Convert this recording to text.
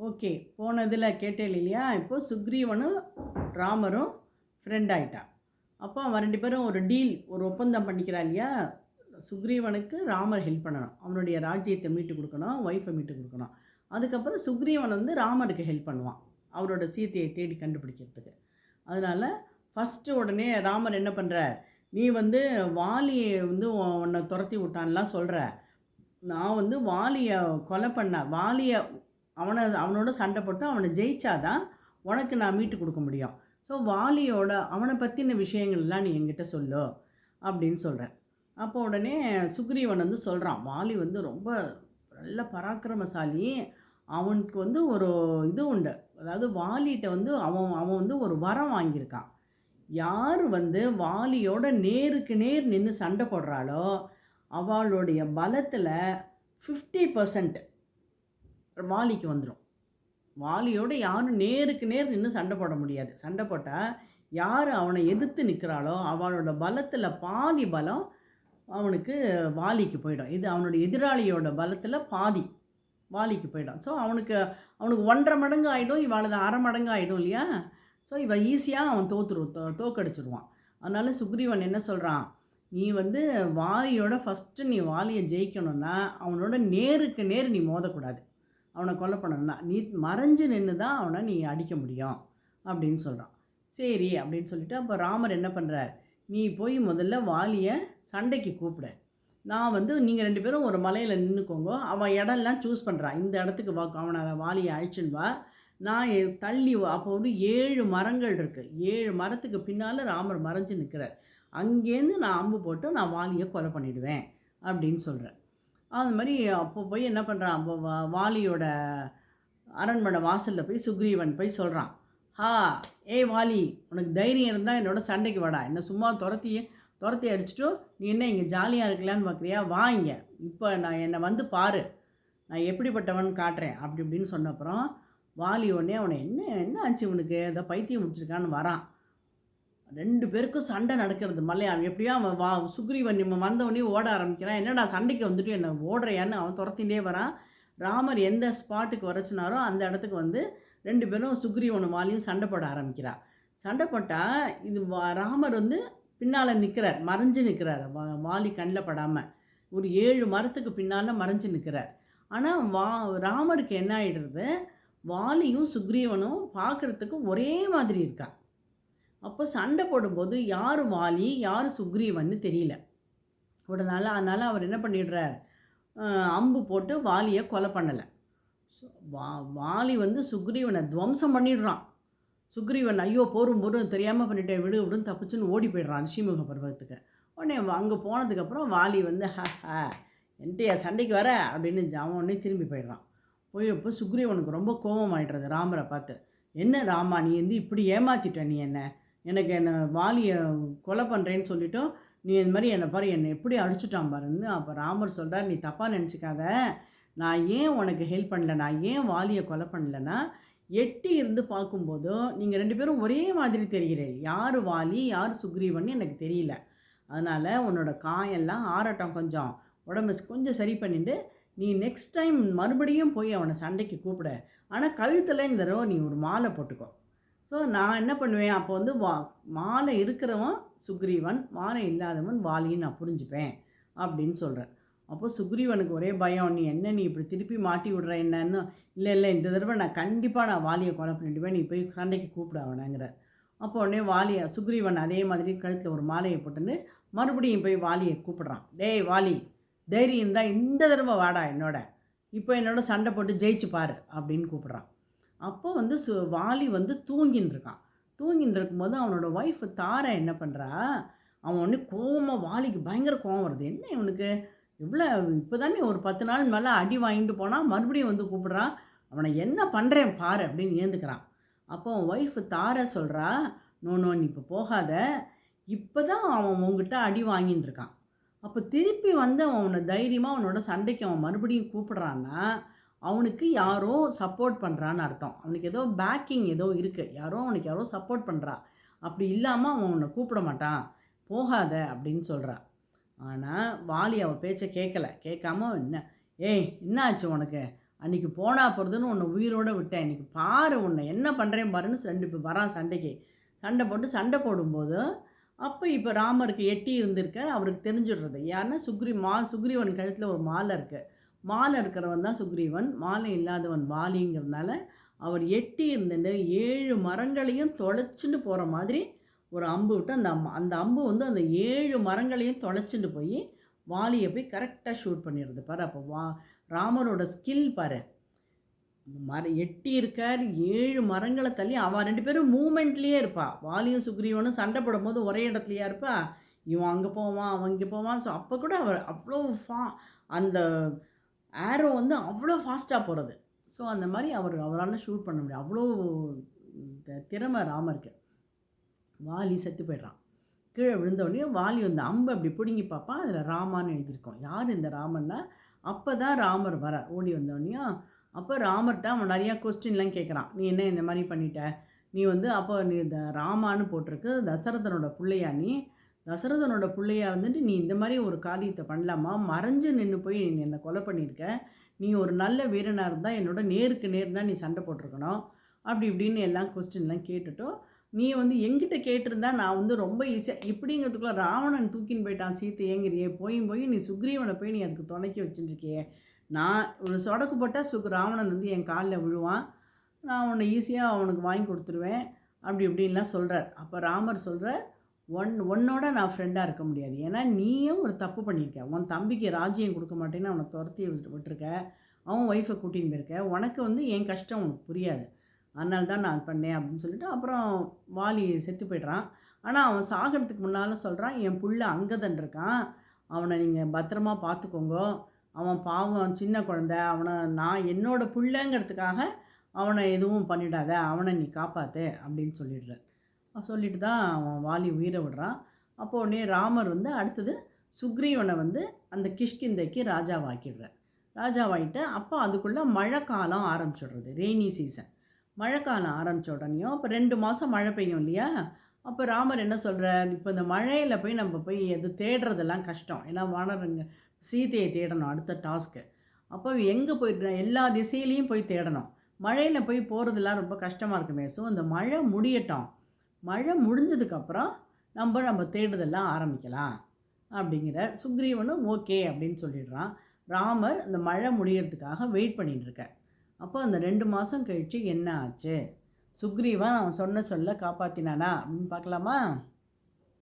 Okay. போன இதில் கேட்டேன் இல்லையா? இப்போ சுக்ரீவனும் ராமரும் ஃப்ரெண்ட் ஆயிட்டா. அப்போ அவன் 2 பேரும் ஒரு ஒப்பந்தம் பண்ணிக்கிறா இல்லையா? சுக்ரீவனுக்கு ராமர் ஹெல்ப் பண்ணணும். அவனுடைய ராஜ்யத்தை மீட்டு குடுக்கணும், ஒய்ஃபை மீட்டு குடுக்கணும். அதுக்கப்புறம் சுக்ரீவன் வந்து ராமருக்கு ஹெல்ப் பண்ணுவான். அவரோட சீதையை தேடி கண்டுபிடிக்கிறதுக்கு. அதனால ஃபர்ஸ்ட்டு உடனே ராமர் என்ன பண்றார், "நீ வந்து வாலிய வந்து உன்ன தொரத்தி விட்டான்லாம் சொல்ற. நான் வந்து வாலிய கொலை பண்ண வாலிய அவனோட சண்டை போட்டு அவனை ஜெயிச்சா தான் உனக்கு நான் மீட்டு கொடுக்க முடியும். ஸோ வாலியோட அவனை பற்றின விஷயங்கள்லாம் நீ என்கிட்ட சொல்லு அப்படின்னு சொல்கிறேன். அப்போ உடனே சுக்ரீவன் வந்து சொல்கிறான், வாலி வந்து ரொம்ப நல்ல பராக்கிரமசாலி. அவனுக்கு வந்து ஒரு இது உண்டு. அதாவது வாலிகிட்ட வந்து அவன் அவன் வந்து ஒரு வரம் வாங்கியிருக்கான். யார் வந்து வாலியோட நேருக்கு நேர் நின்று சண்டை போடுறாளோ அவளுடைய பலத்தில் 50% வாலிக்கு வந்துடும். வாலியோட யாரும் நேருக்கு நேர் நின்று சண்டை போட முடியாது. சண்டை போட்டால் யார் அவனை எதிர்த்து நிற்கிறாளோ அவளோட பலத்தில் பாதி பலம் அவனுக்கு வாலிக்கு போயிடும். இது அவனுடைய எதிராளியோட பலத்தில் பாதி வாலிக்கு போயிடும். ஸோ அவனுக்கு 1.5 மடங்கு ஆகிடும், இவாளது 1/2 மடங்கு ஆகிடும் இல்லையா? ஸோ இவன் ஈஸியாக அவன் தோக்கடிச்சிடுவான். அதனால் சுக்ரீவன் என்ன சொல்கிறான், நீ வந்து வாலியோட ஃபஸ்ட்டு நீ வாலியை ஜெயிக்கணும்னா அவனோட நேருக்கு நேர் நீ மோதக்கூடாது. அவனை கொலை பண்ணணும்னா நீ மறைஞ்சு நின்று தான் அவனை நீ அடிக்க முடியும் அப்படின்னு சொல்கிறான். சரி அப்படின்னு சொல்லிவிட்டு அப்போ ராமர் என்ன பண்ணுறார், நீ போய் முதல்ல வாலியை சண்டைக்கு கூப்பிட. நான் வந்து நீங்கள் 2 பேரும் ஒரு மலையில் நின்றுக்கோங்க. அவன் இடம்லாம் சூஸ் பண்ணுறான். இந்த இடத்துக்கு வா, அவனை வாலியை அழிச்சுன்னு வா. நான் தள்ளி அப்போ வந்து 7 மரங்கள் இருக்குது. 7 மரத்துக்கு பின்னால் ராமர் மறைஞ்சு நிற்கிறார். அங்கேருந்து நான் அம்பு போட்டு நான் வாலியை கொலை பண்ணிவிடுவேன் அப்படின்னு சொல்கிறேன். அது மாதிரி அப்போ போய் என்ன பண்ணுறான், அப்போ வாலியோட அரண்மனை வாசலில் போய் சுக்ரீவன் போய் சொல்கிறான், ஏய் வாலி, உனக்கு தைரியம் இருந்தால் என்னோட சண்டைக்கு வாடா. என்ன சும்மா துரத்தி அடிச்சுட்டு நீ என்ன இங்கே ஜாலியாக இருக்கலான்னு பார்க்குறியா? வா இங்கே, இப்போ என்னை வந்து பாரு, நான் எப்படிப்பட்டவன் காட்டுறேன் அப்படி இப்படின்னு சொன்னப்புறம் வாலி உடனே அவனை என்ன ஆச்சு உனக்கு, ஏதோ பைத்தியம் முடிச்சிருக்கான்னு வரான். 2 பேருக்கும் சண்டை நடக்கிறது மலையாளம். எப்படியோ அவன் சுக்ரீவன் வந்தவொடனே ஓட ஆரம்பிக்கிறான். என்னடா சண்டைக்கு வந்துட்டு என்ன ஓடுறையான்னு அவன் துரத்திகிட்டே வரான். ராமர் எந்த ஸ்பாட்டுக்கு வரச்சினாரோ அந்த இடத்துக்கு வந்து 2 பேரும் சுக்ரீவனும் வாலியும் சண்டை போட ஆரம்பிக்கிறார். சண்டை போட்டால் இது ராமர் வந்து பின்னால் நிற்கிறார், மறைஞ்சு நிற்கிறார். வாலி கண்ணில் படாமல் ஒரு 7 மரத்துக்கு பின்னால் மறைஞ்சு நிற்கிறார். ஆனால் ராமருக்கு என்ன ஆகிடுறது, வாலியும் சுக்ரீவனும் பார்க்குறதுக்கு ஒரே மாதிரி இருக்கா. அப்போ சண்டை போடும்போது யார் வாலி யார் சுக்ரீவன்னு தெரியல. அதனால் அவர் என்ன பண்ணிடுறார், அம்பு போட்டு வாலியை கொலை பண்ணலை. வாலி வந்து சுக்ரீவனை துவம்சம் பண்ணிடுறான். சுக்ரீவன் ஐயோ போரும் தெரியாமல் பண்ணிட்டேன் விடுன்னு தப்பிச்சுன்னு ஓடி போய்ட்றான் ரிஷிமுக பர்வத்துக்கு. உடனே அங்கே போனதுக்கப்புறம் வாலி வந்து என்கிட்ட சண்டைக்கு வர அப்படின்னு அவன் உடனே திரும்பி போயிடுறான். இப்போ சுக்ரீவனுக்கு ரொம்ப கோபம் ஆகிடுறது ராமரை பார்த்து. என்ன ராமா, நீ வந்து இப்படி ஏமாற்றிட்ட, நீ என்னை வாலியை கொலை பண்ணுறேன்னு சொல்லிவிட்டோம், நீ இந்த மாதிரி என்னை எப்படி அடிச்சுட்டான் பாருன்னு. அப்போ ராமர் சொல்கிறார், நீ தப்பாக நினச்சிக்காத, நான் ஏன் உனக்கு ஹெல்ப் பண்ணல, நான் ஏன் வாலியை கொலை பண்ணலைன்னா, எட்டி இருந்து பார்க்கும்போதும் நீங்கள் 2 பேரும் ஒரே மாதிரி தெரிகிறேன். யார் வாலி யார் சுக்ரீவன் எனக்கு தெரியல. அதனால் உன்னோட காயெல்லாம் ஆறட்டம், கொஞ்சம் உடம்பு கொஞ்சம் சரி பண்ணிவிட்டு நீ நெக்ஸ்ட் டைம் மறுபடியும் போய் அவனை சண்டைக்கு கூப்பிட. ஆனால் கழுத்தில் இந்த தடவை நீ ஒரு மாலை போட்டுக்கோ. ஸோ நான் என்ன பண்ணுவேன், அப்போ வந்து மாலை இருக்கிறவன் சுக்ரீவன், மாலை இல்லாதவன் வாலின்னு நான் புரிஞ்சுப்பேன் அப்படின்னு சொல்கிறேன். அப்போ சுக்ரீவனுக்கு ஒரே பயம், நீ இப்படி திருப்பி மாட்டி விடுற என்னன்னு. இல்லை இந்த தடவை நான் கண்டிப்பாக வாலியை கொலை பண்ணிவிடுவேன், நீ போய் சண்டைக்கு கூப்பிட அவனங்கிறார். அப்போ உடனே சுக்ரீவன் அதே மாதிரி கழுத்தில் ஒரு மாலையை போட்டுன்னு மறுபடியும் போய் வாலியை கூப்பிடுறான். டேய் வாலி, தைரியம் தான் இந்த தடவை வாடா என்னோட சண்டை போட்டு ஜெயிச்சு பாரு அப்படின்னு கூப்பிட்றான். அப்போ வந்து வாலி வந்து தூங்கின்னு இருக்கும்போது அவனோட ஒய்ஃப் தாரை என்ன பண்ணுறா, அவன் ஒன்று கோவமாக, வாலிக்கு பயங்கர கோவம் வருது. என்ன இவனுக்கு இவ்வளோ இப்போ தானே ஒரு 10 நாள் மேலே அடி வாங்கிட்டு போனால் மறுபடியும் வந்து கூப்பிட்றான், அவனை என்ன பண்ணுறேன் பாரு அப்படின்னு ஏந்துக்கிறான். அப்போ அவன் ஒய்ஃப் தாரை சொல்கிறா, நோ நீ இப்போ போகாத, இப்போ தான் அவன் உங்ககிட்ட அடி வாங்கின்னு இருக்கான். அப்போ திருப்பி வந்து அவனை தைரியமாக அவனோட சண்டைக்கு அவன் மறுபடியும் கூப்பிட்றான்னா அவனுக்கு யாரோ சப்போர்ட் பண்ணுறான்னு அர்த்தம். அவனுக்கு ஏதோ பேக்கிங் ஏதோ இருக்குது, அவனுக்கு யாரோ சப்போர்ட் பண்ணுறா. அப்படி இல்லாமல் அவன் உன்னை கூப்பிட மாட்டான், போகாத அப்படின்னு சொல்கிறா. ஆனால் வாலி அவள் பேச்சை கேட்காம என்ன ஆச்சு உனக்கு, அன்றைக்கி போனா போகிறதுன்னு உன்னை உயிரோடு விட்டேன், இன்றைக்கி பாரு உன்னை என்ன பண்ணுறேன் பாருன்னு இப்போ வரான் சண்டைக்கு. சண்டை போட்டு சண்டை போடும்போது அப்போ இப்போ ராமருக்கு எட்டி இருந்திருக்க அவருக்கு தெரிஞ்சிடுறது. யாருன்னா சுக்ரீவன் கழுத்தில் ஒரு மாலை இருக்குது. மாலை இருக்கிறவன் தான் சுக்ரீவன், மாலை இல்லாதவன் வாலிங்கிறதுனால அவர் எட்டி இருந்துட்டு 7 மரங்களையும் தொலைச்சிட்டு போகிற மாதிரி ஒரு அம்பு விட்டு அந்த அம்பு வந்து அந்த 7 மரங்களையும் தொலைச்சிட்டு போய் வாலியை போய் கரெக்டாக ஷூட் பண்ணிடுறது பாரு. அப்போ ராமரோட ஸ்கில் பாரு. எட்டி இருக்கார், 7 மரங்களை தள்ளி அவன் 2 பேரும் மூமெண்ட்லேயே இருப்பா. வாலியும் சுக்ரீவனும் சண்டை போடும்போது ஒரே இடத்துலையா இருப்பா. இவன் அங்கே போவான், அவன் இங்கே போவான். ஸோ அப்போ கூட அவர் அவ்வளோ அந்த ஏரோ வந்து அவ்வளோ ஃபாஸ்ட்டாக போகிறது. ஸோ அந்த மாதிரி அவரால் ஷூட் பண்ண முடியும். அவ்வளோ திறமை ராமருக்கு. வாலி செத்து போய்ட்றான். கீழே விழுந்தோடனே வாலி வந்து அம்பு அப்படி பிடுங்கி பார்ப்பான். அதில் ராமான்னு எழுதியிருக்கோம். யார் இந்த ராமன்னா? அப்போ தான் ராமர் வர ஓடி வந்தோடனையும் அப்போ ராமர்கிட்ட அவன் நிறையா கொஸ்டின்லாம் கேட்குறான். நீ என்ன இந்த மாதிரி பண்ணிட்ட, நீ வந்து அப்போ நீ இந்த ராமான்னு போட்டிருக்கு, தசரதனோட பிள்ளையா நீ? தசரதனோட பிள்ளையா வந்துட்டு நீ இந்த மாதிரி ஒரு காரியத்தை பண்ணலாமா? மறைஞ்சு நின்று போய் நீ என்னை கொலை பண்ணியிருக்க. நீ ஒரு நல்ல வீரனாக இருந்தால் என்னோட நேருக்கு நேர்னா நீ சண்டை போட்டிருக்கணும். அப்படி இப்படின்னு எல்லாம் கொஸ்டின்லாம் கேட்டுட்டோம். நீ வந்து எங்கிட்ட கேட்டிருந்தா நான் வந்து ரொம்ப ஈஸியாக இப்படிங்கிறதுக்குள்ள ராவணன் தூக்கின்னு போயிட்டான் சீத்தையேங்கிறியே, போய் நீ சுக்ரீவனை போய் நீ அதுக்கு துணைக்கி வச்சுட்டுருக்கியே. நான் ஒரு சொடக்கு போட்டால் ராவணன் வந்து என் காலில் விழுவான், நான் உன்னை ஈஸியாக அவனுக்கு வாங்கி கொடுத்துருவேன் அப்படி இப்படின்லாம் சொல்கிறார். அப்போ ராமர் சொல்கிறார், உன்னோட நான் ஃப்ரெண்டாக இருக்க முடியாது. ஏன்னா நீயும் ஒரு தப்பு பண்ணியிருக்க. உன் தம்பிக்கு ராஜ்யம் கொடுக்க மாட்டேன்னு அவனை துரத்தி விட்டுருக்க, அவன் ஒய்ஃபை கூட்டின்னு போயிருக்க. உனக்கு வந்து என் கஷ்டம் உனக்கு புரியாது, அதனால தான் நான் பண்ணேன் அப்படின்னு சொல்லிட்டு அப்புறம் வாலி செத்து போய்ட்றான். ஆனால் அவன் சாகிறதுக்கு முன்னால் சொல்கிறான், என் புள்ள அங்கதன் இருக்கான், அவனை நீங்கள் பத்திரமா பார்த்துக்கோங்க. அவன் பாவம் சின்ன குழந்தை, அவனை நான் என்னோட புள்ளங்கிறதுக்காக அவனை எதுவும் பண்ணிடாத, அவனை நீ காப்பாற்று அப்படின்னு சொல்லிட்டு தான் அவன் வாலி உயிரை விடுறான். அப்போ உடனே ராமர் வந்து அடுத்தது சுக்ரீவனை வந்து அந்த கிஷ்கிந்தைக்கு ராஜாவாகிட்டு அப்போ அதுக்குள்ளே மழை காலம் ஆரம்பிச்சுடுறது, ரெய்னி சீசன். மழை காலம் ஆரம்பித்த உடனேயும் இப்போ 2 மாதம் மழை பெய்யும் இல்லையா? அப்போ ராமர் என்ன சொல்கிறார், இப்போ இந்த மழையில் போய் நம்ம போய் எது தேடுறதெல்லாம் கஷ்டம். ஏன்னா வானரங்க சீதையை தேடணும் அடுத்த டாஸ்க்கு. அப்போ எங்கே போயிட்டு எல்லா திசையிலையும் போய் தேடணும். மழையில் போய் போகிறதுலாம் ரொம்ப கஷ்டமாக இருக்குமே. ஸோ அந்த மழை முடியட்டும், மழை முடிஞ்சதுக்கப்புறம் நம்ம தேடுதெல்லாம் ஆரம்பிக்கலாம் அப்படிங்கிற. சுக்ரீவனும் ஓகே அப்படின்னு சொல்லிடுறான். ராமர் அந்த மழை முடியறதுக்காக வெயிட் பண்ணிட்டுருக்கார். அப்போ அந்த 2 மாதம் கழித்து என்ன ஆச்சு? சுக்ரீவன் அவன் சொன்ன சொல்ல காப்பாற்றினானா அப்படின்னு பார்க்கலாமா?